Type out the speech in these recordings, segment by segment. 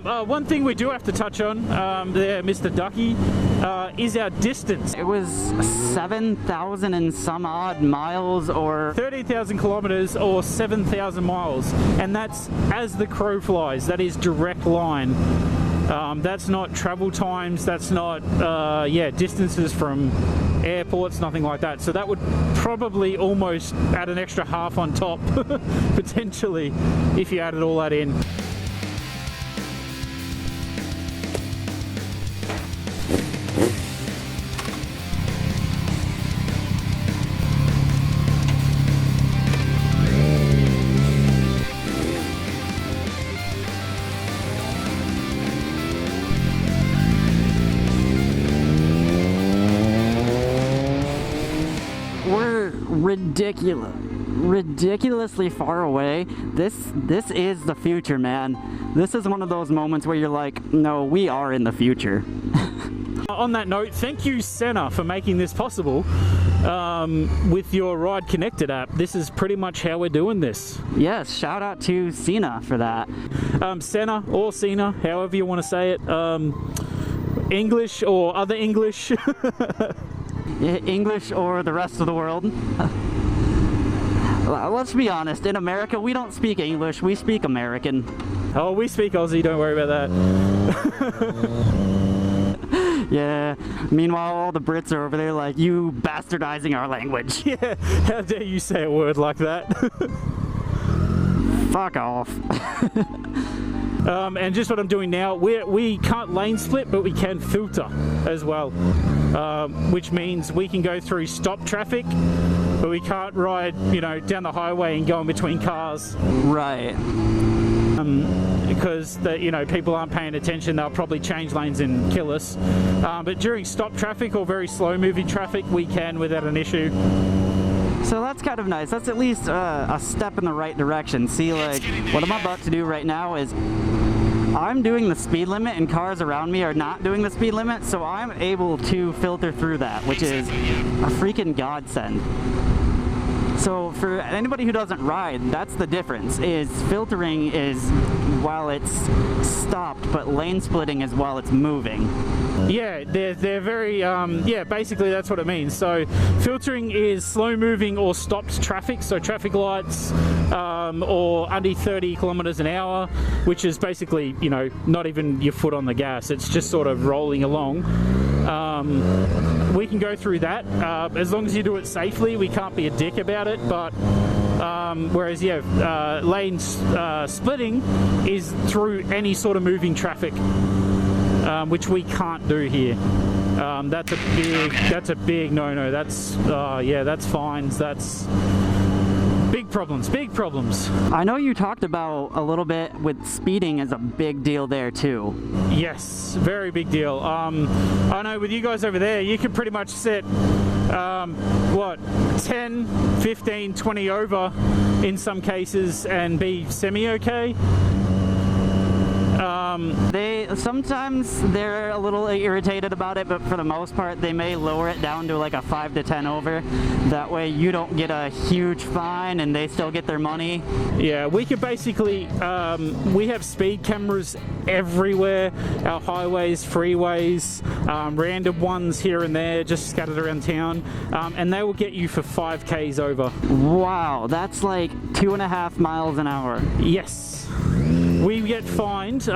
One thing we do have to touch on there, Mr. Ducky, is our distance. It was 7,000 and some odd miles, or 30,000 kilometers or 7,000 miles, and that's as the crow flies. That is direct line. That's not travel times, that's not distances from airports, nothing like that. So that would probably almost add an extra half on top potentially if you added all that in. ridiculously far away. This is the future, man. This is one of those moments where you're like, no, we are in the future. On that note, thank you, Senna, for making this possible with your Ride Connected app. This is pretty much how we're doing this. Yes, shout out to Cena for that. Senna or Cena, however you want to say it. English or other English. English or the rest of the world. Let's be honest, in America we don't speak English, we speak American. Oh, we speak Aussie, don't worry about that. Yeah, meanwhile all the Brits are over there like, you bastardizing our language. Yeah, how dare you say a word like that. Fuck off. And just what I'm doing now, we can't lane split, but we can filter as well, which means we can go through stop traffic, but we can't ride, you know, down the highway and go in between cars. Right. Because you know, people aren't paying attention, they'll probably change lanes and kill us. But during stop traffic or very slow moving traffic, we can without an issue. So that's kind of nice. That's at least a step in the right direction. See, like, what I'm about to do right now is I'm doing the speed limit and cars around me are not doing the speed limit, so I'm able to filter through that, which is a freaking godsend. So for anybody who doesn't ride, that's the difference, is filtering is while it's stopped, but lane splitting is while it's moving. Yeah, they're very, yeah, basically that's what it means. So filtering is slow moving or stopped traffic, so traffic lights or under 30 kilometers an hour, which is basically, you know, not even your foot on the gas, it's just sort of rolling along. We can go through that as long as you do it safely. We can't be a dick about it, but whereas lane splitting is through any sort of moving traffic, which we can't do here. That's a big no-no. That's that's fines. That's big problems. I know you talked about a little bit with speeding as a big deal there too. Yes, very big deal. I know with you guys over there, you can pretty much set what, 10, 15, 20 over in some cases and be semi-okay. Sometimes they're a little irritated about it, but for the most part they may lower it down to like a 5 to 10 over. That way you don't get a huge fine and they still get their money. Yeah, we could basically, we have speed cameras everywhere, our highways, freeways, random ones here and there just scattered around town, and they will get you for 5Ks over. Wow, that's like 2.5 miles an hour. Yes. We get fined.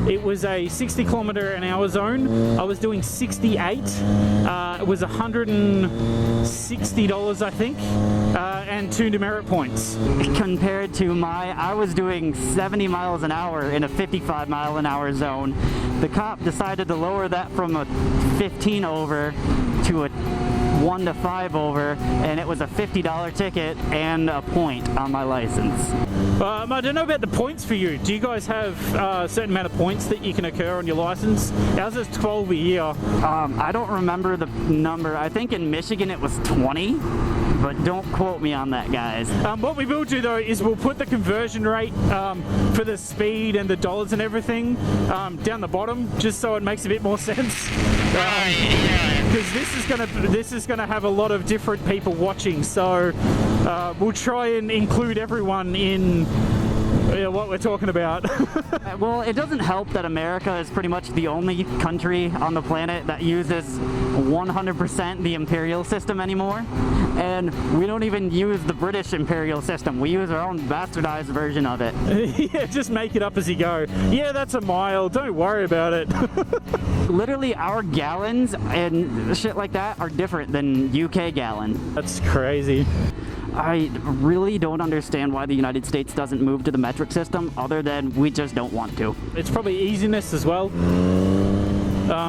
It was a 60 kilometer an hour zone. I was doing 68. It was $160, I think, and 2 demerit points. Compared to I was doing 70 miles an hour in a 55 mile an hour zone. The cop decided to lower that from a 15 over to a 1 to 5 over, and it was a $50 ticket and a point on my license. I don't know about the points for you. Do you guys have a certain amount of points that you can occur on your license? Ours is 12 a year. I don't remember the number. I think in Michigan it was 20, but don't quote me on that, guys. What we will do though is we'll put the conversion rate for the speed and the dollars and everything down the bottom, just so it makes a bit more sense. Because this is gonna have a lot of different people watching, so we'll try and include everyone in Yeah, what we're talking about. Well, it doesn't help that America is pretty much the only country on the planet that uses 100% the Imperial system anymore. And we don't even use the British Imperial system. We use our own bastardized version of it. Yeah, just make it up as you go. Yeah, that's a mile. Don't worry about it. Literally, our gallons and shit like that are different than UK gallon. That's crazy. I really don't understand why the United States doesn't move to the metric system, other than we just don't want to. It's probably easiness as well.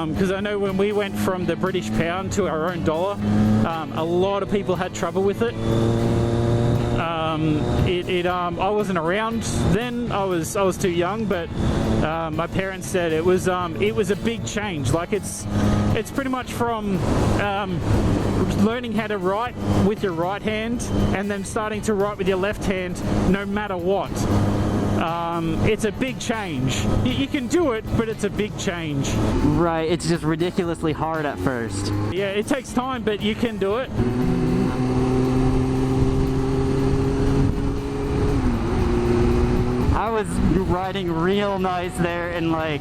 Because I know when we went from the British pound to our own dollar, a lot of people had trouble with it. I wasn't around then. I was too young, but my parents said it was a big change. Like it's pretty much from learning how to write with your right hand and then starting to write with your left hand, no matter what. It's a big change. You can do it, but it's a big change. Right, it's just ridiculously hard at first. Yeah, it takes time, but you can do it. I was riding real nice there and like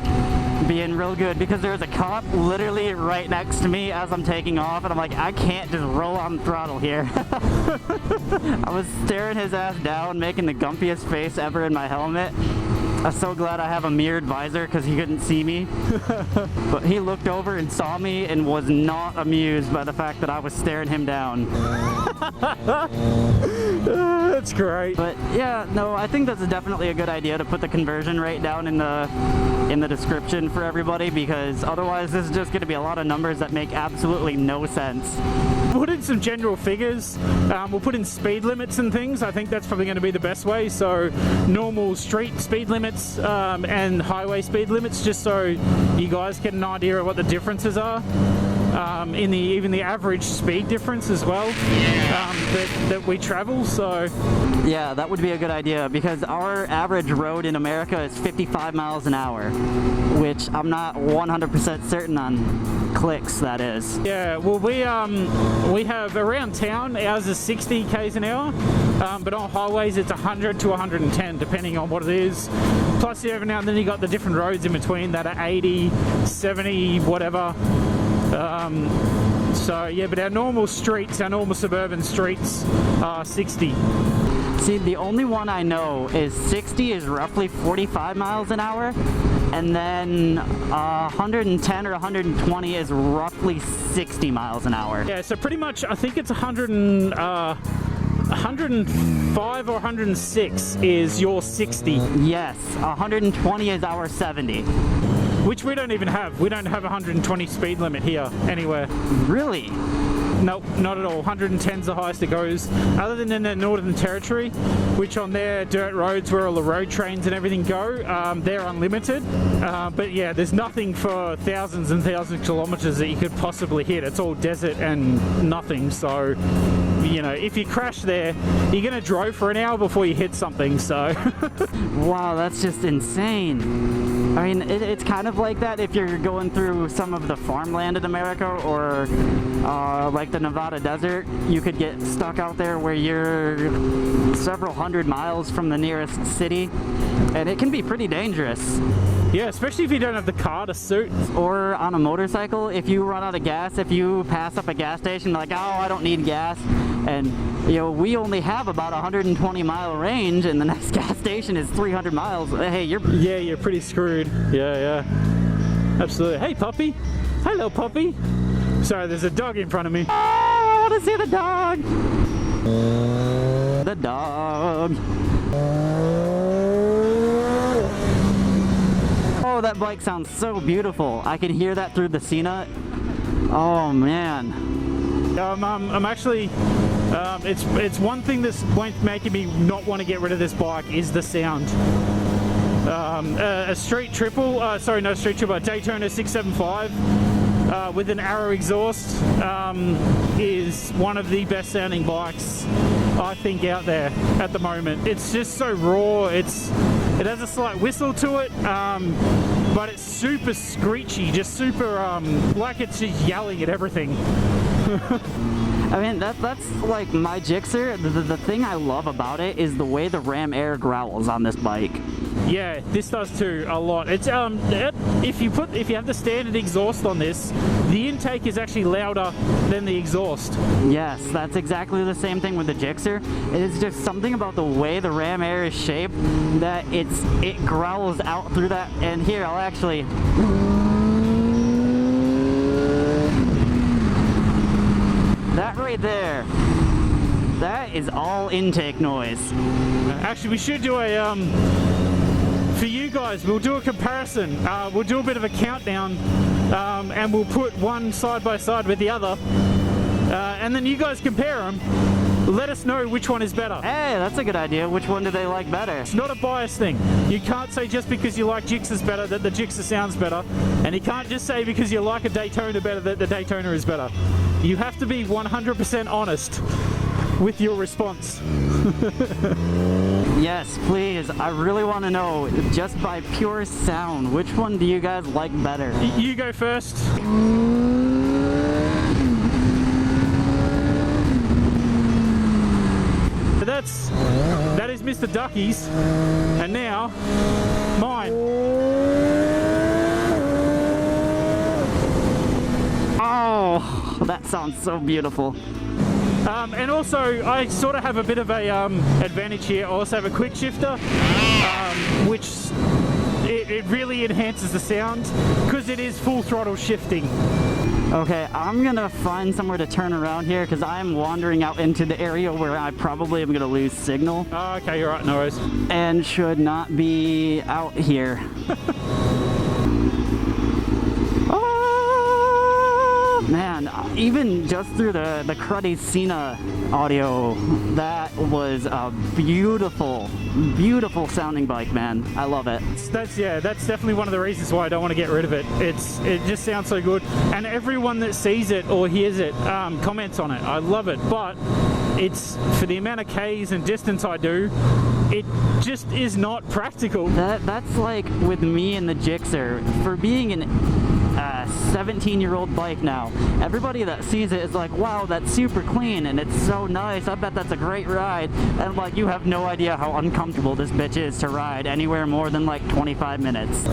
being real good because there was a cop literally right next to me as I'm taking off, and I'm like, I can't just roll on the throttle here. I was staring his ass down, making the gumpiest face ever in my helmet. I'm so glad I have a mirrored visor because he couldn't see me. But he looked over and saw me and was not amused by the fact that I was staring him down. That's great. But yeah, no, I think that's definitely a good idea to put the conversion rate down in the description for everybody, because otherwise this is just going to be a lot of numbers that make absolutely no sense. Put in some general figures. We'll put in speed limits and things. I think that's probably going to be the best way. So normal street speed limits and highway speed limits, just so you guys get an idea of what the differences are. Even the average speed difference as well that we travel. So yeah, that would be a good idea, because our average road in America is 55 miles an hour, which I'm not 100% certain on clicks, that is. Yeah, well, we have around town, ours is 60 k's an hour, but on highways it's 100 to 110 depending on what it is. Plus every now and then you got the different roads in between that are 80, 70, whatever. So yeah, but our normal streets, our normal suburban streets are 60. See, the only one I know is 60 is roughly 45 miles an hour, and then 110 or 120 is roughly 60 miles an hour. Yeah, so pretty much I think it's 105 or 106 is your 60. Yes, 120 is our 70. Which we don't even have. We don't have 120 speed limit here anywhere. Really? Nope, not at all. 110's the highest it goes. Other than in the Northern Territory, which on their dirt roads where all the road trains and everything go, they're unlimited. But yeah, there's nothing for thousands and thousands of kilometers that you could possibly hit. It's all desert and nothing. So, you know, if you crash there, you're gonna drive for an hour before you hit something. So wow, that's just insane. I mean, it's kind of like that if you're going through some of the farmland in America, or like the Nevada desert. You could get stuck out there where you're several hundred miles from the nearest city, and it can be pretty dangerous. Yeah, especially if you don't have the car to suit. Or on a motorcycle, if you run out of gas, if you pass up a gas station, like, oh, I don't need gas, and you know, we only have about 120-mile range, and the next gas station is 300 miles. Hey, you're pretty screwed. Yeah, absolutely. Hey, puppy. Hello, puppy. Sorry, there's a dog in front of me. Oh, I want to see the dog. The dog. Oh, that bike sounds so beautiful. I can hear that through the Cena. Oh man. I'm actually. It's one thing that's making me not want to get rid of this bike is the sound. A street triple, a Daytona 675 with an Arrow exhaust is one of the best sounding bikes I think out there at the moment. It's just so raw. It has a slight whistle to it, but it's super screechy, just super like it's just yelling at everything. I mean, that's like my Gixxer. The thing I love about it is the way the ram air growls on this bike. Yeah, this does too a lot. It's if you have the standard exhaust on this, the intake is actually louder than the exhaust. Yes, that's exactly the same thing with the Gixxer. It's just something about the way the ram air is shaped that it growls out through that. And here, I'll actually. That right there, that is all intake noise. Actually, we should do a for you guys, we'll do a comparison. We'll do a bit of a countdown, and we'll put one side by side with the other, and then you guys compare them. Let us know which one is better. Hey, that's a good idea. Which one do they like better? It's not a bias thing. You can't say just because you like Gixxers better that the Gixxer sounds better, and you can't just say because you like a Daytona better that the Daytona is better. You have to be 100% honest with your response. Yes, please. I really want to know, just by pure sound, which one do you guys like better? You go first. That is Mr. Ducky's, and now mine. Oh, that sounds so beautiful. And also, I sort of have a bit of a advantage here. I also have a quick shifter, which it really enhances the sound because it is full throttle shifting. Okay, I'm gonna find somewhere to turn around here because I'm wandering out into the area where I probably am gonna lose signal. Oh, okay, you're right, no worries. And should not be out here. Man, even just through the cruddy Cena audio, that was a beautiful, beautiful sounding bike, man. I love it. That's definitely one of the reasons why I don't want to get rid of it. It just sounds so good, and everyone that sees it or hears it comments on it. I love it, but it's for the amount of Ks and distance I do, it just is not practical. That's like with me and the Gixxer. For being an 17-year-old bike now, everybody that sees it is like, wow, that's super clean and it's so nice, I bet that's a great ride. And like, you have no idea how uncomfortable this bitch is to ride anywhere more than like 25 minutes.